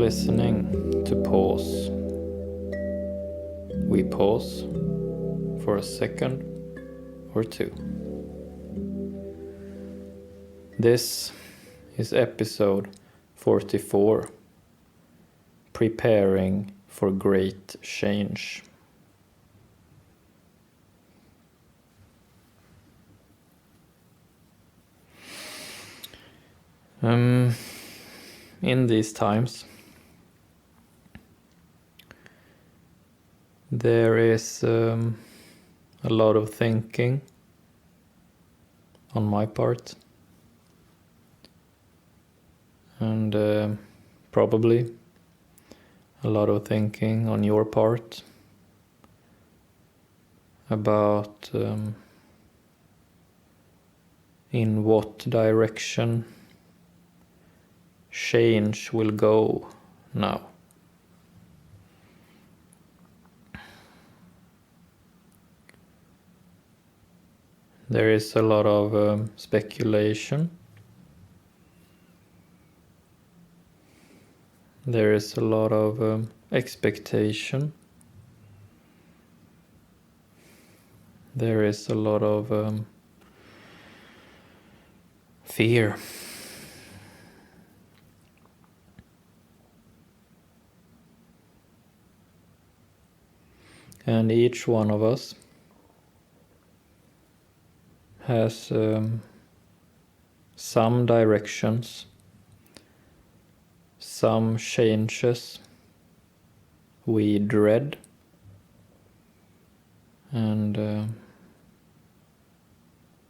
listening to Pause. We pause for a second or two. This is episode 44, Preparing for Great Change. In these times, there is a lot of thinking on my part, and probably a lot of thinking on your part about in what direction change will go now. There is a lot of speculation. There is a lot of expectation. There is a lot of fear. And each one of us has some directions, some changes we dread, and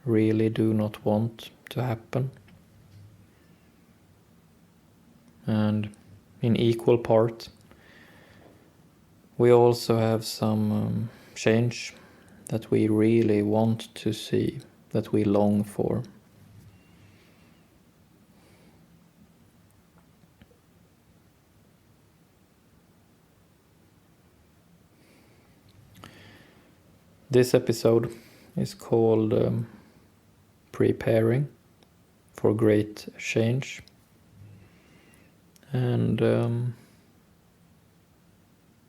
really do not want to happen. And in equal part, we also have some change that we really want to see, that we long for. This episode is called Preparing for Great Change. And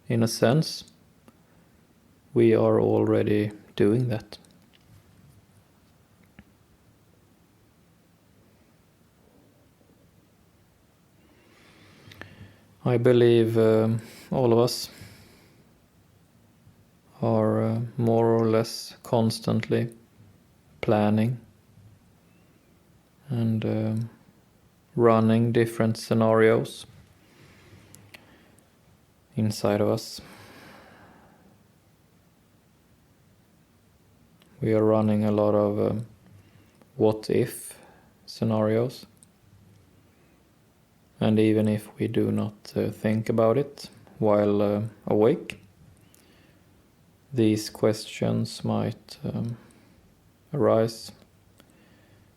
in a sense, we are already doing that. I believe all of us are more or less constantly planning and running different scenarios inside of us. We are running a lot of what if scenarios. And even if we do not think about it while awake, these questions might arise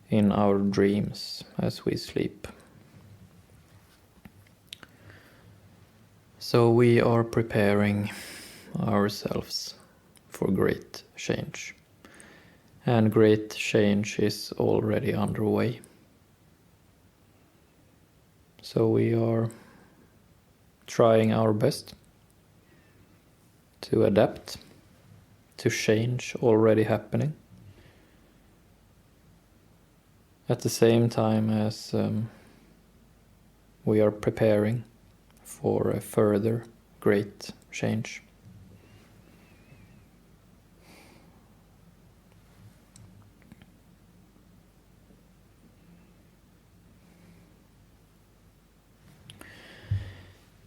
in our dreams as we sleep. So we are preparing ourselves for great change. And great change is already underway. So we are trying our best to adapt to change already happening, at the same time as we are preparing for a further great change.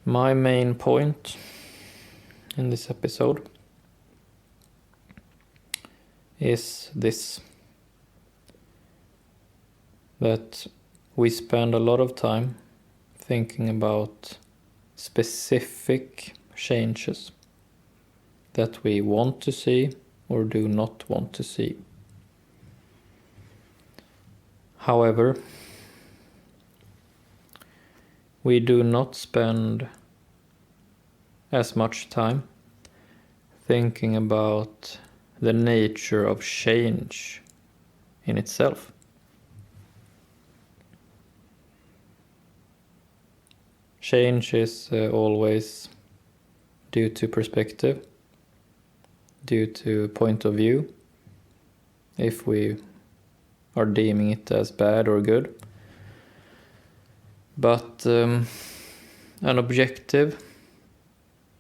My main point in this episode is this: that we spend a lot of time thinking about specific changes that we want to see or do not want to see. However, we do not spend as much time thinking about the nature of change in itself. Change is always due to perspective, due to point of view, if we are deeming it as bad or good. But an objective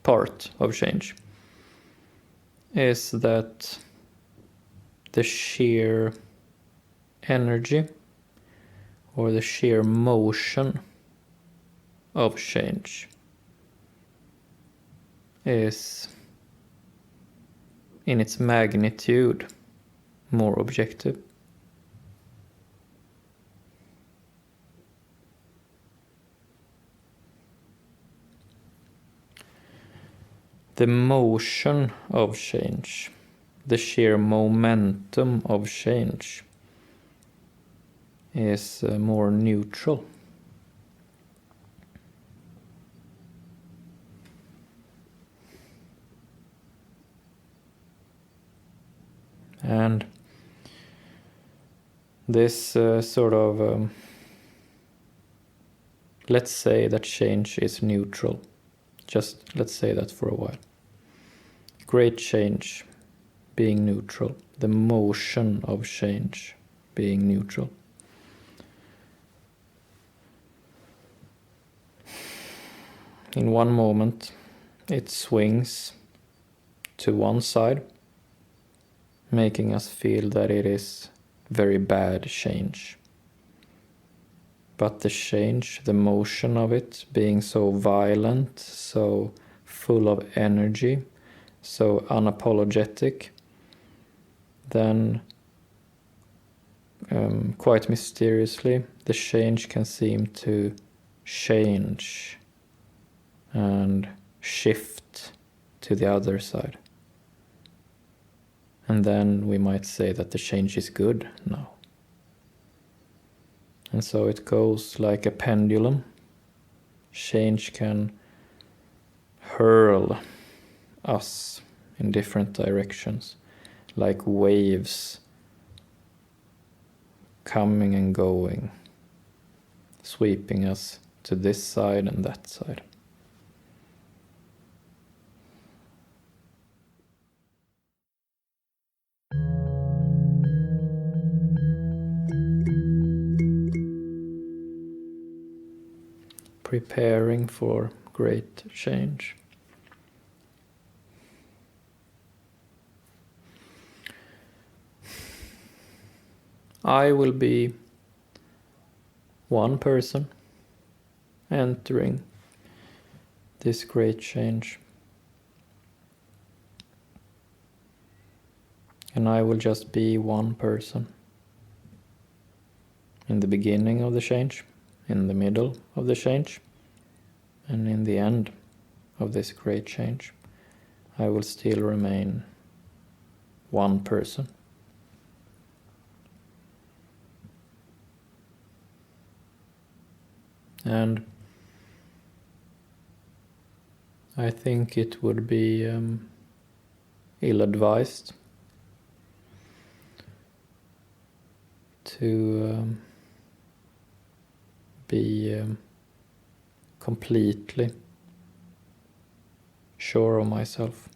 part of change is that the sheer energy or the sheer motion of change is in its magnitude more objective. The motion of change, the sheer momentum of change, is more neutral. And this sort of, let's say that change is neutral. Just let's say that for a while. Great change being neutral, the motion of change being neutral. In one moment, it swings to one side, making us feel that it is very bad change. But the change, the motion of it being so violent, so full of energy, so unapologetic, then quite mysteriously the change can seem to change and shift to the other side. And then we might say that the change is good now. And so it goes like a pendulum. Change can hurl us in different directions, like waves coming and going, sweeping us to this side and that side. Preparing for great change. I will be one person entering this great change. And I will just be one person in the beginning of the change, in the middle of the change, and in the end of this great change. I will still remain one person. And I think it would be ill-advised to be completely sure of myself.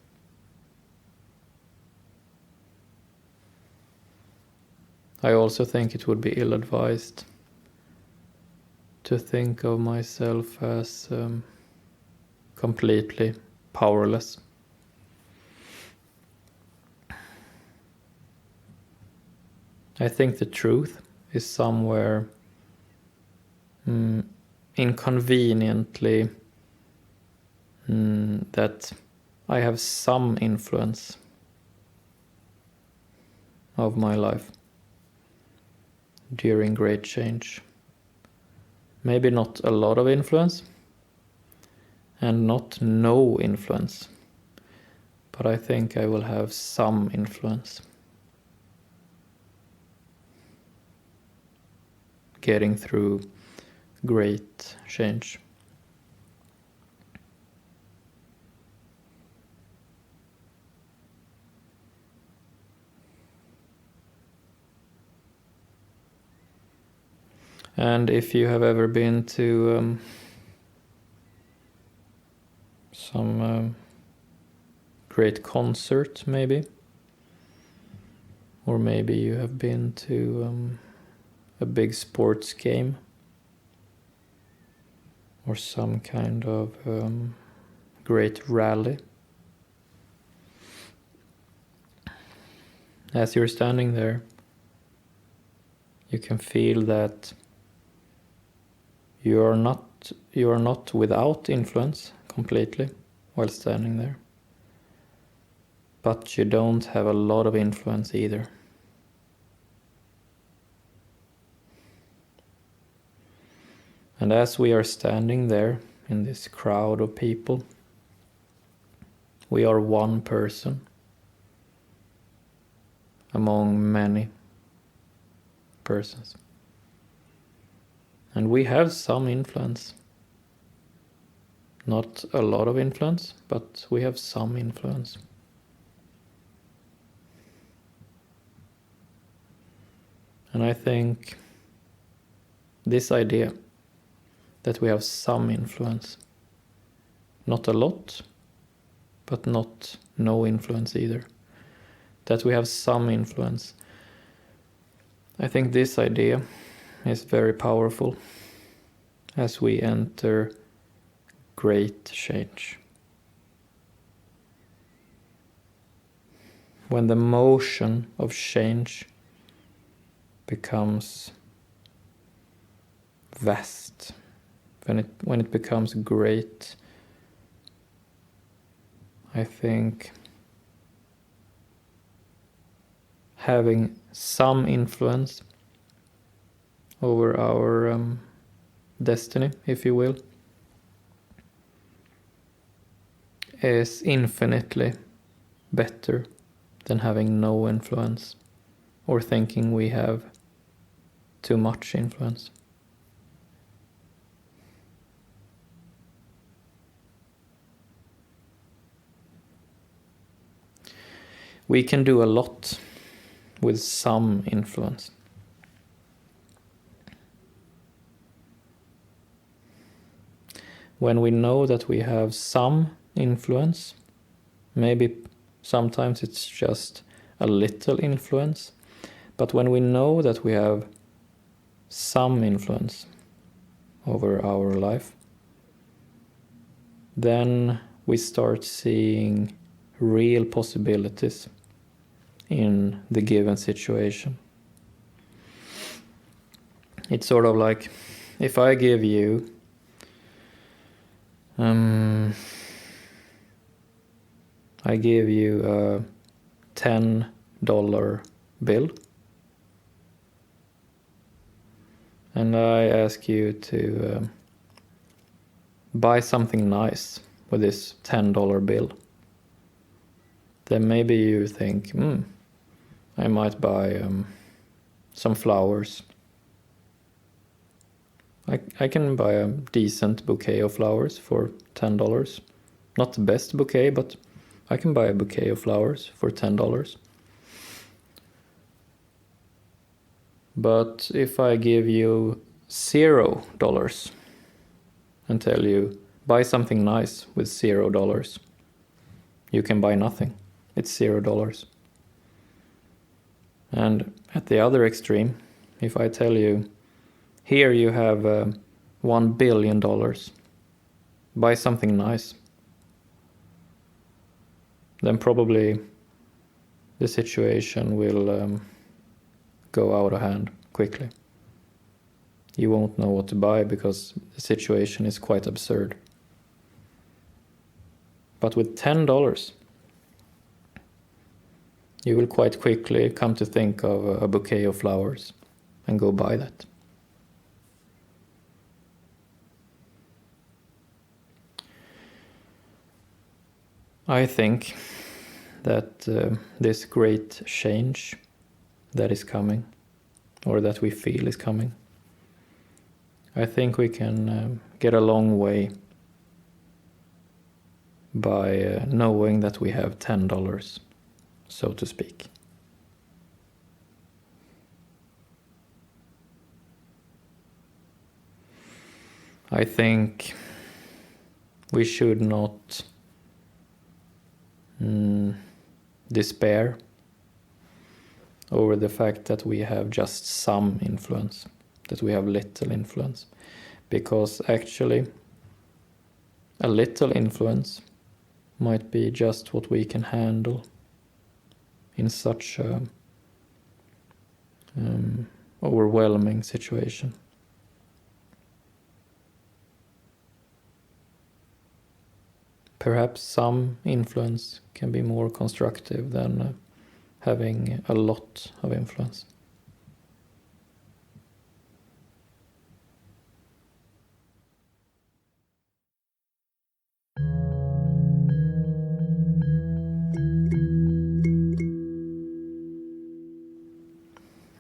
I also think it would be ill-advised to think of myself as completely powerless. I think the truth is somewhere inconveniently that I have some influence of my life during great change. Maybe not a lot of influence and not no influence, but I think I will have some influence. Getting through great change. And if you have ever been to some great concert, maybe. Or maybe you have been to a big sports game. Or some kind of great rally. As you're standing there, you can feel that you are not without influence completely while standing there. But you don't have a lot of influence either. And as we are standing there in this crowd of people, we are one person among many persons. And we have some influence. Not a lot of influence, but we have some influence. And I think this idea that we have some influence, not a lot, but not no influence either, that we have some influence, I think this idea is very powerful as we enter great change. When the motion of change becomes vast, when it becomes great, I think having some influence over our destiny, if you will, is infinitely better than having no influence or thinking we have too much influence. We can do a lot with some influence. When we know that we have some influence, maybe sometimes it's just a little influence, but when we know that we have some influence over our life, then we start seeing real possibilities in the given situation. It's sort of like if I give you I give you a $10 bill and I ask you to buy something nice with this $10 bill. Then maybe you think, I might buy some flowers. I can buy a decent bouquet of flowers for $10. Not the best bouquet, but I can buy a bouquet of flowers for $10. But if I give you $0 and tell you, buy something nice with $0, you can buy nothing. It's $0. And at the other extreme, if I tell you, here you have $1 billion, buy something nice, then probably the situation will go out of hand quickly. You won't know what to buy because the situation is quite absurd. But with $10, you will quite quickly come to think of a bouquet of flowers and go buy that. I think that this great change that is coming, or that we feel is coming, I think we can get a long way by knowing that we have $10, so to speak. I think we should not despair over the fact that we have just some influence, that we have little influence. Because actually, a little influence might be just what we can handle in such a overwhelming situation. Perhaps some influence can be more constructive than having a lot of influence.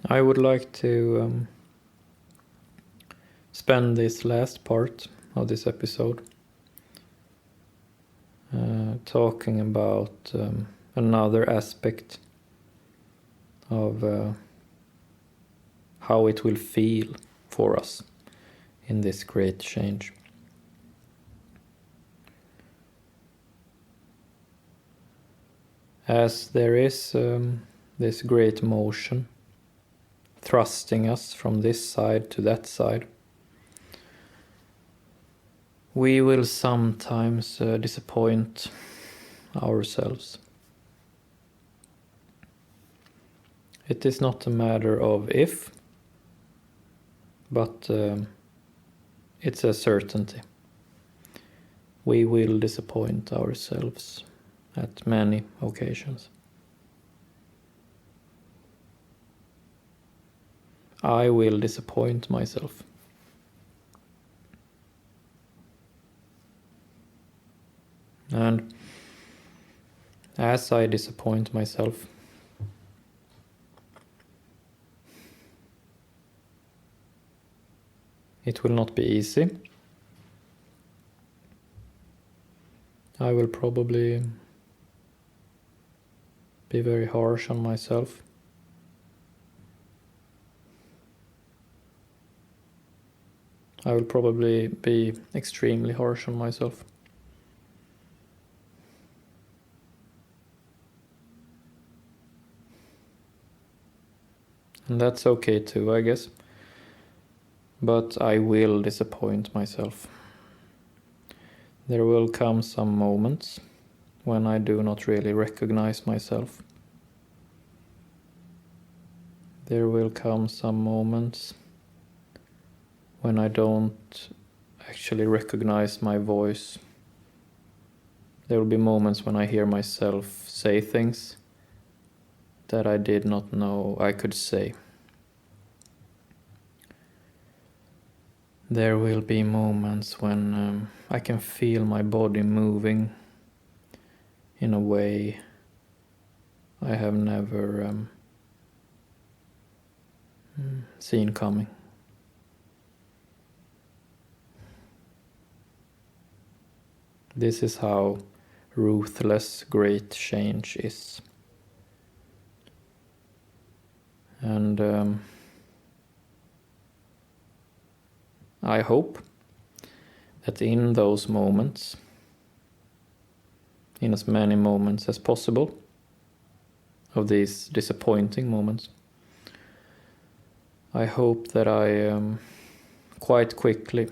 I would like to spend this last part of this episode talking about another aspect of how it will feel for us in this great change. As there is this great motion thrusting us from this side to that side, we will sometimes disappoint ourselves. It is not a matter of if, but it's a certainty. We will disappoint ourselves at many occasions. I will disappoint myself. And as I disappoint myself, it will not be easy. I will probably be very harsh on myself. I will probably be extremely harsh on myself. And that's okay too, I guess. But I will disappoint myself. There will come some moments when I do not really recognize myself. There will come some moments when I don't actually recognize my voice. There will be moments when I hear myself say things that I did not know I could say. There will be moments when I can feel my body moving in a way I have never seen coming. This is how ruthless great change is. And I hope that in those moments, in as many moments as possible of these disappointing moments, I hope that I quite quickly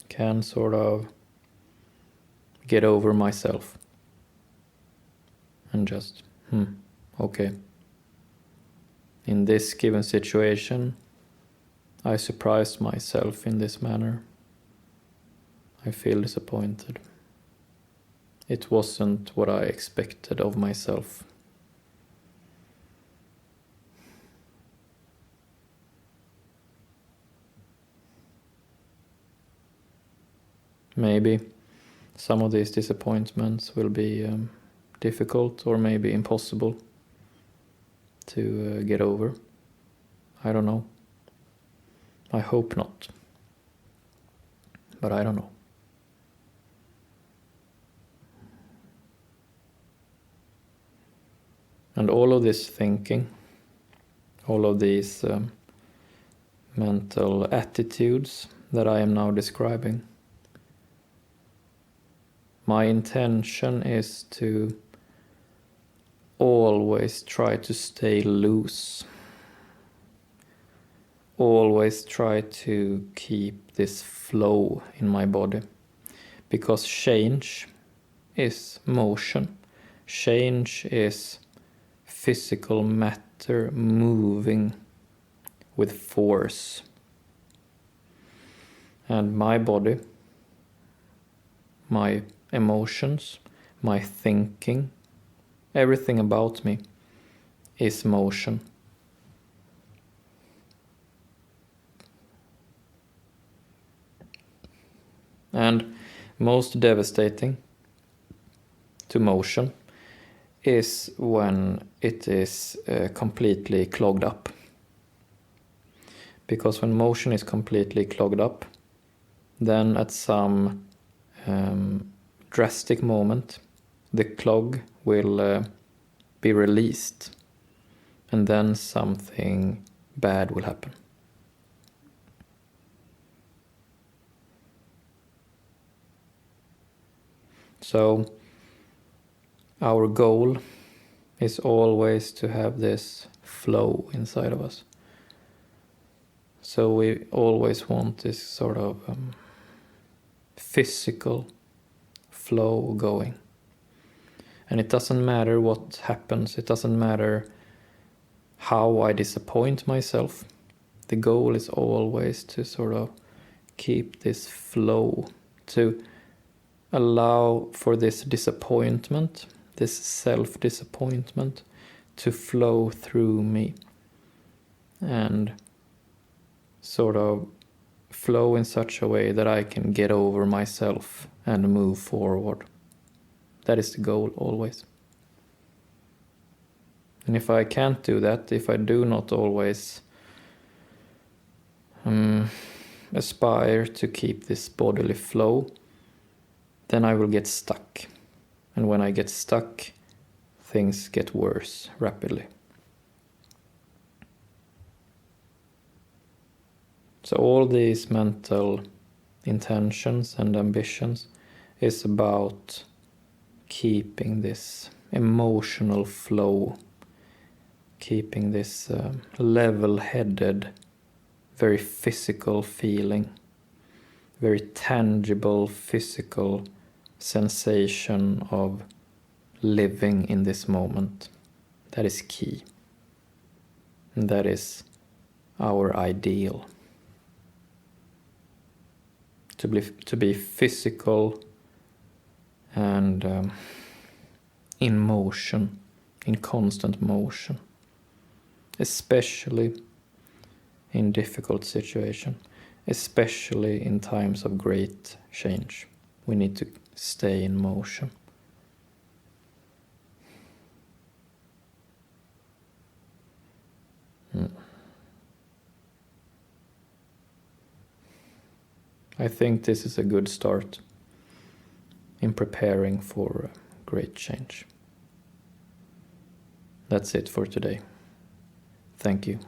can sort of get over myself and just, okay. In this given situation, I surprised myself in this manner. I feel disappointed. It wasn't what I expected of myself. Maybe some of these disappointments will be difficult or maybe impossible to get over. I don't know. I hope not. But I don't know. And all of this thinking, all of these mental attitudes that I am now describing, my intention is to always try to stay loose. Always try to keep this flow in my body. Because change is motion. Change is physical matter moving with force. And my body, my emotions, my thinking, everything about me is motion. And most devastating to motion is when it is completely clogged up. Because when motion is completely clogged up, then at some drastic moment, the clog will be released, and then something bad will happen. So our goal is always to have this flow inside of us. So we always want this sort of physical flow going. And it doesn't matter what happens, it doesn't matter how I disappoint myself. The goal is always to sort of keep this flow, to allow for this disappointment, this self-disappointment, to flow through me and sort of flow in such a way that I can get over myself and move forward. That is the goal always. And if I can't do that, if I do not always aspire to keep this bodily flow, then I will get stuck. And when I get stuck, things get worse rapidly. So all these mental intentions and ambitions is about keeping this emotional flow, keeping this level-headed, very physical feeling, very tangible physical sensation of living in this moment. That is key. And that is our ideal. To be physical and in motion, in constant motion, especially in difficult situations, especially in times of great change. We need to stay in motion. I think this is a good start in preparing for great change. That's it for today. Thank you.